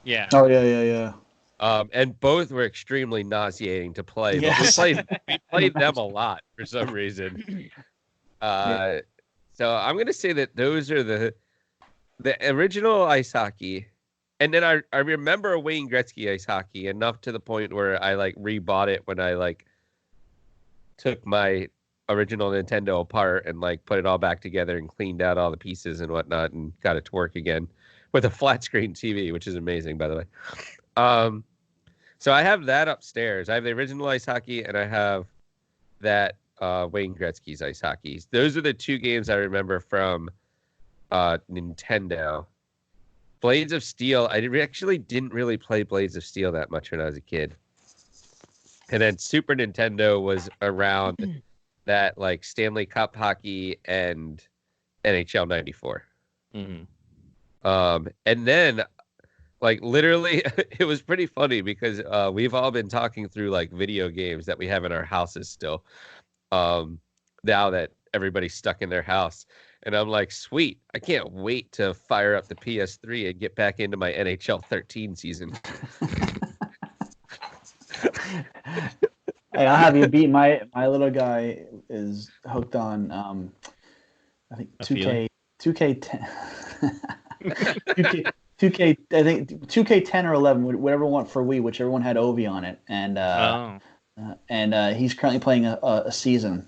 Yeah. Oh yeah. And both were extremely nauseating to play. Yes. But we played them a lot for some reason. So I'm gonna say that those are the original ice hockey. And then I remember Wayne Gretzky ice hockey enough to the point where I like rebought it when I like took my original Nintendo apart and like put it all back together and cleaned out all the pieces and whatnot and got it to work again with a flat screen TV, which is amazing, by the way. So I have that upstairs. I have the original ice hockey and I have that Wayne Gretzky's ice hockey. Those are the two games I remember from Nintendo. Blades of Steel, I actually didn't really play Blades of Steel that much when I was a kid. And then Super Nintendo was around that like Stanley Cup hockey and NHL 94. Mm-hmm. And then like literally it was pretty funny because we've all been talking through like video games that we have in our houses still. Now that everybody's stuck in their house. And I'm like, sweet, I can't wait to fire up the PS3 and get back into my NHL 13 season. Hey, I'll have you beat my little guy is hooked on I think 2K10 I think 2K10 or 11, whatever one for Wii, whichever one had Ovi on it, and he's currently playing a season.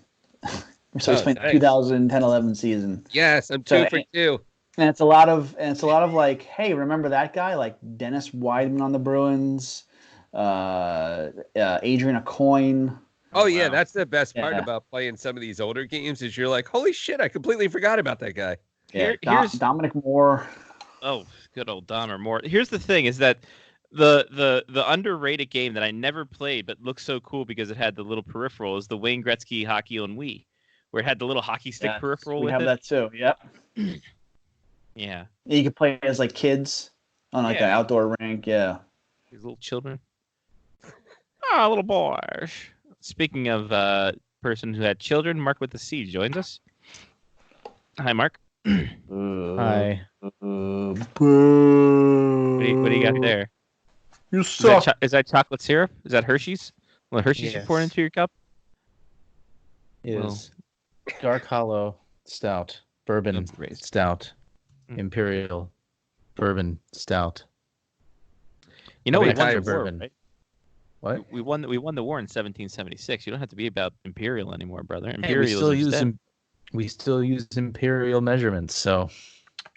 So he's playing the 2010-11 season. Yes, I'm 2 for 2. And it's a lot of like, hey, remember that guy? Like Dennis Weidman on the Bruins, Adrian Aucoin. Oh yeah, that's the best part about playing some of these older games is you're like, holy shit, I completely forgot about that guy. Yeah, here's Dominic Moore. Oh, good old Dom or Moore. Here's the thing: is that the underrated game that I never played but looks so cool because it had the little peripheral is the Wayne Gretzky hockey on Wii, where it had the little hockey stick peripheral. We have that too. Yep. Yeah. You can play as like kids on like an outdoor rink. Yeah. These little children. Little boys. Speaking of person who had children, Mark with the C joins us. Hi, Mark. Hi. What do you got there? You suck. Is that chocolate syrup? Is that Hershey's? Well, Hershey's you pouring into your cup? Is Dark Hollow Stout, Bourbon Stout, Imperial Bourbon Stout. You know, we won the war, bourbon. Right? What? We won the war in 1776. You don't have to be about Imperial anymore, brother. Imperial. Hey, we still use Imperial measurements, so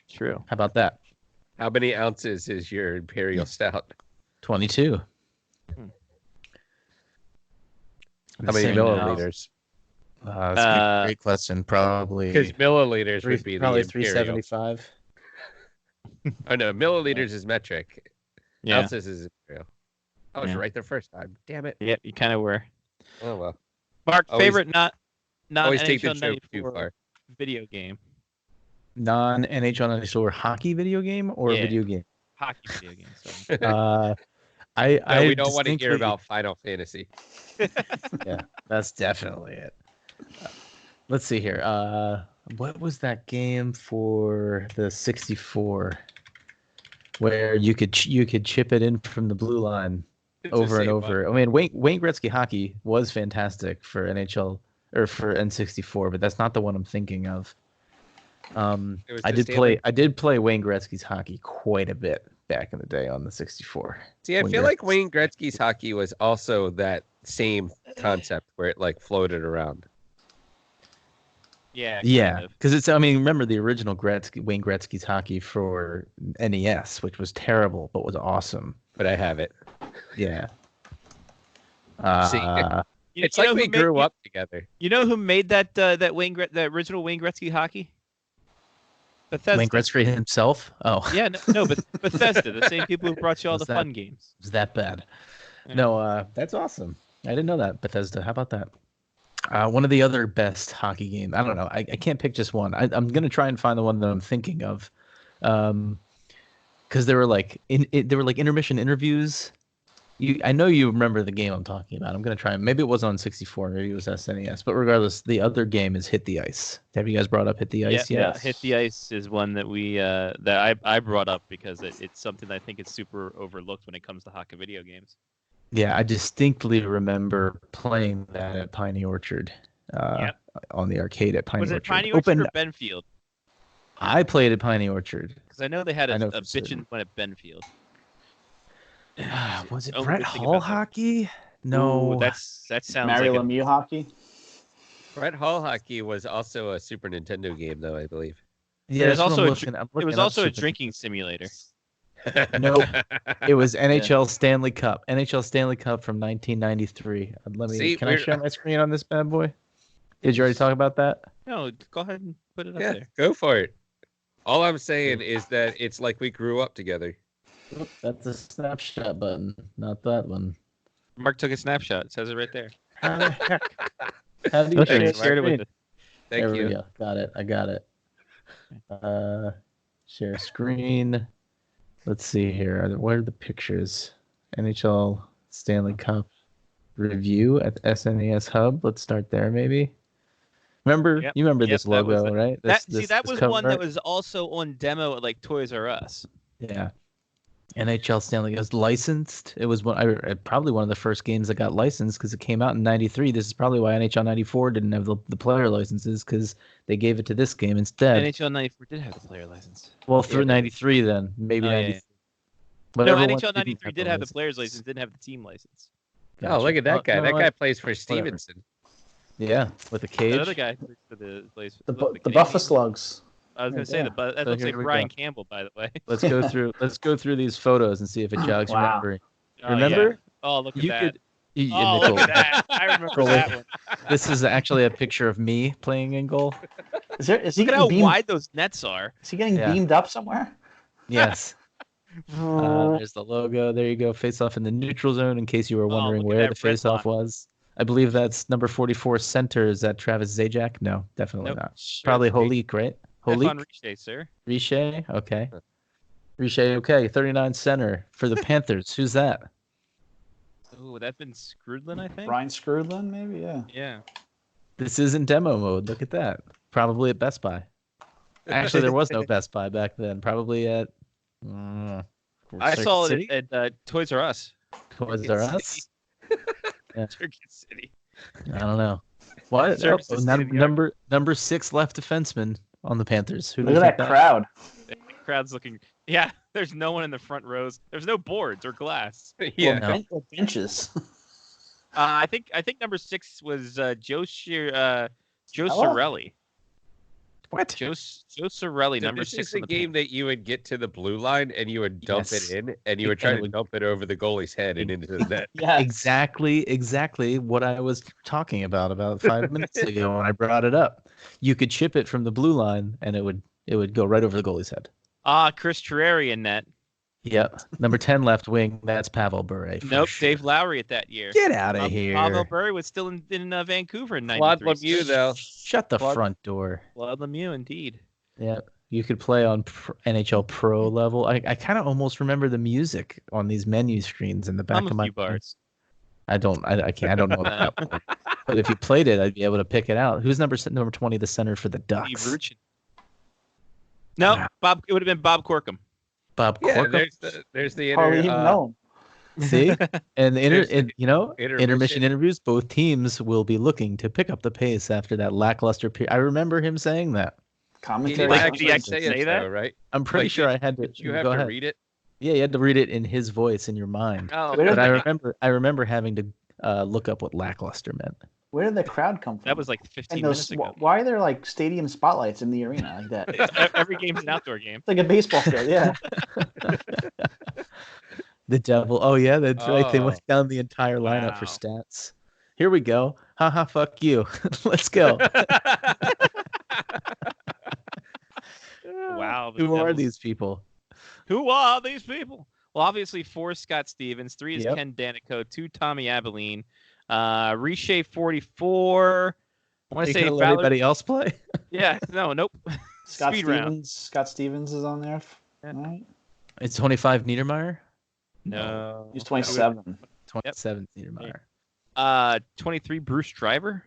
true. How about that? How many ounces is your Imperial Stout? 22. How many milliliters? That's a great question. Probably because milliliters would be probably the 375. Oh no, milliliters is metric. Yeah. Ounces is Imperial. I was right the first time. Damn it. Yeah, you kind of were. Oh well. Mark, favorite not always NHL take the joke too far. Video game. Non-NHL 94 hockey video game or video game? Hockey video game. So. We don't want to hear about Final Fantasy. Yeah, that's definitely it. Let's see here. What was that game for the 64 where you could chip it in from the blue line over and over? I mean, Wayne Gretzky hockey was fantastic for NHL or for N64, but that's not the one I'm thinking of. I did play Wayne Gretzky's hockey quite a bit back in the day on the 64. See, I feel like Wayne Gretzky's hockey was also that same concept where it like floated around. Yeah, because it's. I mean, remember the original Wayne Gretzky's hockey for NES, which was terrible but was awesome. But I have it. Yeah. See, it's like we grew up together. You know who made that the original Wayne Gretzky hocky? Bethesda. Wayne Gretzky himself? Oh. Yeah, no, but Bethesda, the same people who brought you all the fun games. Is that bad? Yeah. No, that's awesome. I didn't know that. Bethesda. How about that? One of the other best hockey games. I don't know. I can't pick just one. I'm going to try and find the one that I'm thinking of. Because there were like intermission interviews. I know you remember the game I'm talking about. I'm gonna try. Maybe it wasn't on 64. Maybe it was SNES. But regardless, the other game is Hit the Ice. Have you guys brought up Hit the Ice Yeah, yet? Hit the Ice is one that I brought up because it's something that I think is super overlooked when it comes to hockey video games. Yeah, I distinctly remember playing that at Piney Orchard. On the arcade at Piney Orchard. Was it Piney Orchard or Benfield? I played at Piney Orchard. Because I know they had a for certain. bitchin' one at Benfield. Was it Oh, Brett good thing Hall about that. hockey? No, Ooh, that sounds Mario like Lemieux hockey. Brett Hall Hockey was also a Super Nintendo game, though, I believe. yeah. There's that's what also I'm it was looking up also a Super- drinking simulator. Nope. It was NHL Stanley Cup. NHL Stanley Cup from 1993. Can I share my screen on this bad boy? Did you already talk about that? No, go ahead and put it up Yeah, there. go for it. All I'm saying is that it's like we grew up together. Oop, that's a snapshot button, not that one. Mark took a snapshot. It says it right there. How the heck? How do you Okay, share shared it with screen? it. Thank There you. we go. Got it. I got it. Share screen. Let's see here. What are the pictures? NHL Stanley Cup review at SNES Hub. Let's start there, maybe. Remember, Yep. you remember Yep, this that was logo, it. right? That This was cover one that art? was also on demo at like Toys R Us. Yeah. NHL Stanley was licensed. It was probably one of the first games that got licensed because it came out in '93. This is probably why NHL '94 didn't have the player licenses because they gave it to this game instead. NHL '94 did have the player license. Well, through '93 then, maybe Oh, yeah, '93. yeah. But No, everyone NHL didn't '93 have did have the license. player's license, didn't have the team license. Oh, look at that guy. you know That what? guy plays for Stevenson. Yeah, with a cage. The other guy for the plays The Canadian. Buffalo Slugs. I was gonna say Yeah. that So looks here like we Brian go. Campbell, by the way. Let's go through. Let's go through these photos and see if it jogs your Wow. memory. Oh, Remember? yeah. Oh, look at You that. could. You, Oh, in the look at goal. that. I remember Goalie. that one. This is actually a picture of me playing in goal. Is he Look at getting how beamed? wide those nets are. Is he getting Yeah. beamed up somewhere? Yes. There's the logo. There you go. Face off in the neutral zone. In case you were wondering look at where that the face off red was, I believe that's number 44 center. Is that Travis Zajac? No, definitely Nope. not. Probably Holik, right? Stefan Holik, Riche, sir. Riche. Okay. Riche. Okay. 39 center for the Panthers. Who's that? Oh, would that have been Scrudlin, I think? Brian Scrudlin, maybe. Yeah. Yeah. This is in demo mode. Look at that. Probably at Best Buy. Actually, there was no Best Buy back then. Probably at. I Circuit saw City? it at Toys R Us. Toys R Us. Yeah. Circuit City. I don't know. What? Service Oh, is state-of-the-art. number 6 left defenseman on the Panthers. Who Look do at you think that crowd. The crowd's looking. Yeah, there's no one in the front rows. There's no boards or glass. Yeah. No. Benches. I think number 6 was Joe Hello? Cirelli. What? Joe Cirelli, So number this 6 is on the the game that you would get to the blue line and you would dump Yes. it in, and you would And try it to would- dump it over the goalie's head and into the net. Yeah. Exactly what I was talking about 5 minutes ago when I brought it up. You could chip it from the blue line and it would go right over the goalie's head. Chris Terreri in net. Yep. Number 10 left wing, that's Pavel Bure. for Nope, sure. Dave Lowry at that year. Get out of here. Pavel Bure was still in Vancouver in Claude '93. Lemieux, though. Shut the Claude- front door. Claude Lemieux, indeed. Yeah. You could play on NHL Pro level. I kind of almost remember the music on these menu screens in the back I'm of a my few bars. I don't. I can't. I don't know about that one. But if you played it, I'd be able to pick it out. Who's number 20, the center for the Steve Ducks? Ruchin. No, Wow. Bob. It would have been Bob Corkum. Bob Yeah, Corkum. there's the Hardly even know him. See, and There's intermission intermission. interviews. Both teams will be looking to pick up the pace after that lackluster period. I remember him saying that. He Commentary. didn't Like, actually did he actually say say it, that? though, right? I'm pretty Like, sure I had to. Did you have go to ahead. read it? Yeah, you had to read it in his voice in your mind. Oh, Wait a But minute. I remember having to look up what lackluster meant. Where did the crowd come from? that was like 15 And minutes those, ago. why are there like stadium spotlights in the arena like that? Every game's an outdoor game. It's like a baseball field. Yeah. The devil. Oh yeah, that's right. They Oh. went down the entire lineup for Wow. stats. Here we go. Haha, fuck you. Let's go. Wow. the Who are Devils. these people? Who are these people? Well, obviously, 4 Scott Stevens, 3 is Yep. Ken Danico, 2 Tommy Abilene, Riche 44. I want to They say gonna let Ballard. anybody else play? Yeah, no, nope. Speed round. Scott Stevens is on there. Yeah. All right. It's 25 Niedermeyer. No. He's 27. 27 Niedermeyer. 23 Bruce Driver.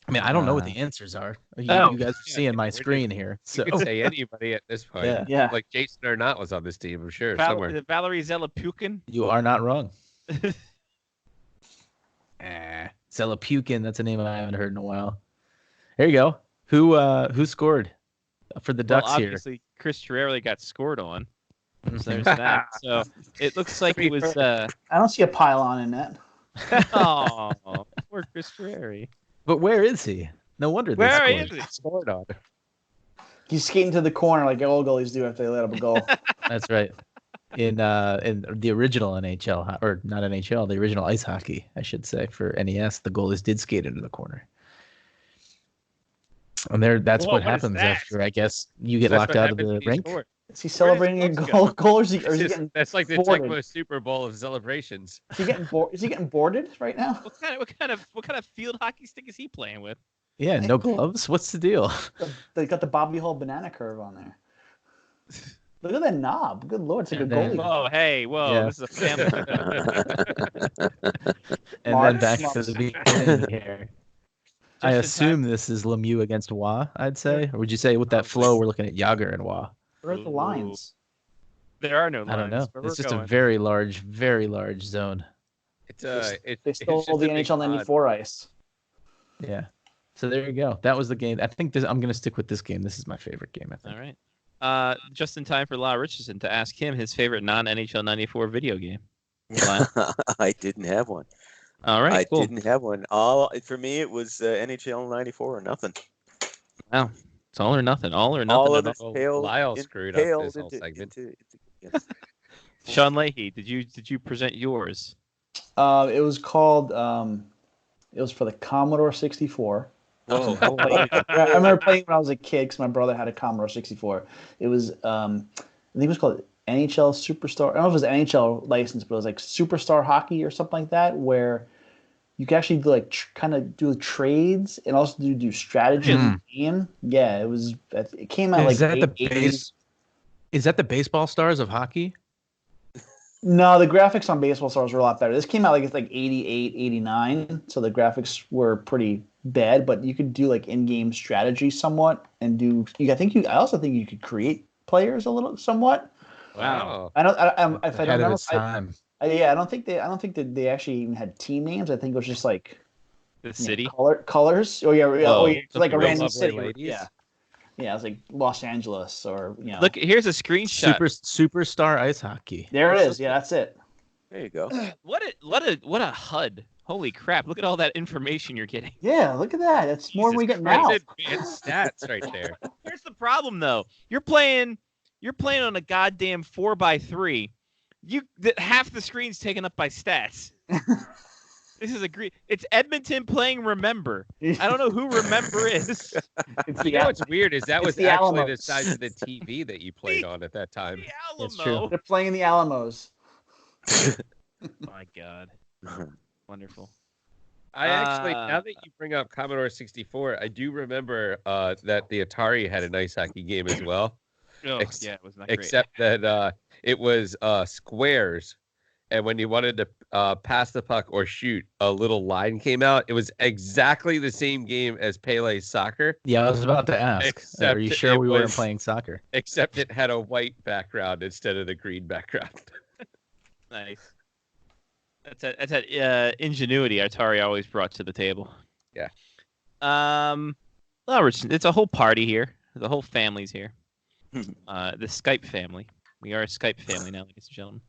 I mean, I don't know what the answers are. You guys are seeing my screen here. So You could say anybody at this point. Yeah. Like Jason Arnott was on this team, I'm sure, Is somewhere. it Valerie Zelapukin? you are not wrong. Zelapukin, that's a name I haven't heard in a while. There you go. Who scored for the Ducks here? Obviously, Chris Chiarelli got scored on. So there's that. So it looks like it was. I don't see a pylon in that. Oh, poor Chris Chiarelli. But where is he? No wonder they Where scored. is he? Scored on. He's skating to the corner like all goalies do after they let up a goal. That's right. In the original NHL, or not NHL, the original ice hockey, I should say, for NES, the goalies did skate into the corner. And that's Whoa, what what is happens that? after, I guess, you get That's locked what out of happens the when you rink. score. Is he celebrating a Bucks goal or is he getting That's like the boarded? Tecmo Super Bowl of celebrations. Is he getting boarded right now? What kind of field hockey stick is he playing with? Yeah, no gloves. What's the deal? They got the Bobby Hall banana curve on there. Look at that knob. Good lord, it's like a And then- goalie. Whoa, hey, whoa! Yeah. This is a family. And Mark, then back Mark. to the beginning here. I Just in assume this is Lemieux against Waugh, I'd say. Or would you say with that flow, we're looking at Yager and Waugh? Where are the lines? There are no lines. I don't know. but It's we're just a going. very large zone. It's They stole it's just the a big NHL pod. '94 ice. Yeah. So there you go. That was the game. I think I'm going to stick with this game. This is my favorite game, I think. All right. Just in time for Lyle Richardson to ask him his favorite non-NHL '94 video game. Lyle? I didn't have one. All right, I cool. didn't have one. For me, it was NHL '94 or nothing. Wow, it's all or nothing. All or nothing. All at of all. this paled, Lyle screwed up impaled this whole into- segment. yes. Sean Leahy, did you present yours? It was called. It was for the Commodore 64. Whoa. I remember playing when I was a kid because my brother had a Commodore 64. It was, I think it was called NHL Superstar. I don't know if it was NHL license, but it was like Superstar Hockey or something like that, where you could actually do like kind of do trades and also do strategy in the game. Yeah, it was. It came out Is that the 80s. Is that the baseball stars of hockey? No, the graphics on Baseball Stars were a lot better. This came out like it's like 88, 89, so the graphics were pretty bad, but you could do like in-game strategy somewhat and do. I also think you could create players a little somewhat. Wow. I don't. If I Ahead don't of know, its time. I don't think that they actually even had team names. I think it was just like The city. colors. Oh yeah, Whoa. it's like a Real random lovely city. ladies. Yeah, yeah, it's like Los Angeles or Look, here's a screenshot. Superstar ice hockey. There it is. Yeah, that's it. There you go. What a HUD! Holy crap! Look at all that information you're getting. Yeah, look at that. That's more than we get now. That's advanced stats right there. Here's the problem, though. You're playing on a goddamn 4x3. Half the screen's taken up by stats. This is it's Edmonton playing Remember. I don't know who Remember is. It's You know what's weird is that It's was the actually the Alamos. size of the TV that you played on at that time. The That's Alamo. They're playing the Alamos. My God. Wonderful. I actually, now that you bring up Commodore 64, I do remember that the Atari had an ice hockey game as well. Oh, yeah, it was not great. Except that it was squares, and when you wanted to pass the puck or shoot, a little line came out. It was exactly the same game as Pele's soccer, Yeah, I was about to ask. Except Are you it sure we weren't was- playing soccer? except it had a white background instead of the green background. Nice. That's that ingenuity Atari always brought to the table. Yeah. Well, it's a whole party here. The whole family's here. The Skype family. We are a Skype family now, ladies and gentlemen.